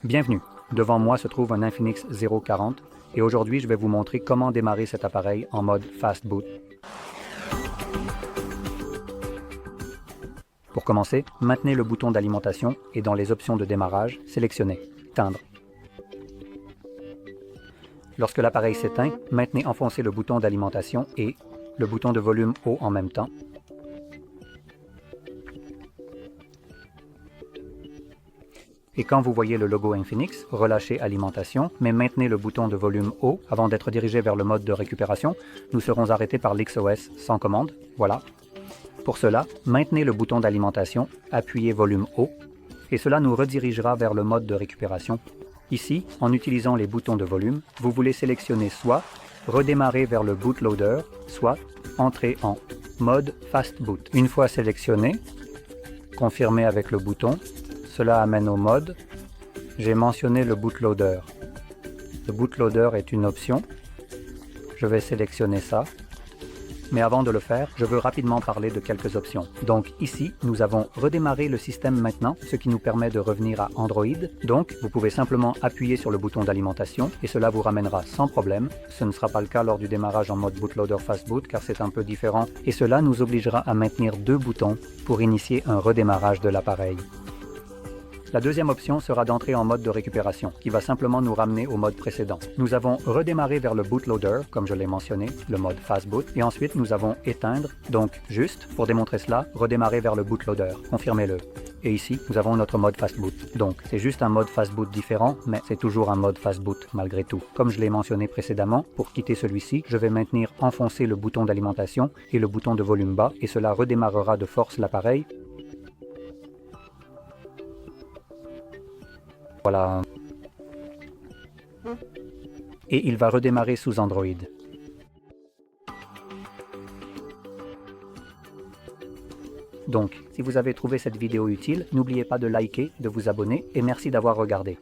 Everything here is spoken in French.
Bienvenue, devant moi se trouve un Infinix 040 et aujourd'hui je vais vous montrer comment démarrer cet appareil en mode Fast Boot. Pour commencer, maintenez le bouton d'alimentation et dans les options de démarrage, sélectionnez « Éteindre ». Lorsque l'appareil s'éteint, maintenez enfoncé le bouton d'alimentation et le bouton de volume haut en même temps. Et quand vous voyez le logo Infinix, relâchez alimentation, mais maintenez le bouton de volume haut avant d'être dirigé vers le mode de récupération. Nous serons arrêtés par l'XOS sans commande. Voilà. Pour cela, maintenez le bouton d'alimentation, appuyez volume haut, et cela nous redirigera vers le mode de récupération. Ici, en utilisant les boutons de volume, vous voulez sélectionner soit redémarrer vers le bootloader, soit entrer en mode Fast Boot. Une fois sélectionné, confirmez avec le bouton. Cela amène au mode. J'ai mentionné le bootloader. Le bootloader est une option. Je vais sélectionner ça. Mais avant de le faire, je veux rapidement parler de quelques options. Donc ici, nous avons redémarré le système maintenant, ce qui nous permet de revenir à Android. Donc, vous pouvez simplement appuyer sur le bouton d'alimentation et cela vous ramènera sans problème. Ce ne sera pas le cas lors du démarrage en mode bootloader Fast Boot car c'est un peu différent et cela nous obligera à maintenir deux boutons pour initier un redémarrage de l'appareil. La deuxième option sera d'entrer en mode de récupération, qui va simplement nous ramener au mode précédent. Nous avons redémarré vers le bootloader, comme je l'ai mentionné, le mode Fast Boot, et ensuite nous avons éteindre, donc juste, pour démontrer cela, redémarrer vers le bootloader, confirmez-le. Et ici, nous avons notre mode Fast Boot. Donc, c'est juste un mode Fast Boot différent, mais c'est toujours un mode Fast Boot malgré tout. Comme je l'ai mentionné précédemment, pour quitter celui-ci, je vais maintenir enfoncé le bouton d'alimentation et le bouton de volume bas, et cela redémarrera de force l'appareil. Voilà. Et il va redémarrer sous Android. Donc, si vous avez trouvé cette vidéo utile, n'oubliez pas de liker, de vous abonner et merci d'avoir regardé.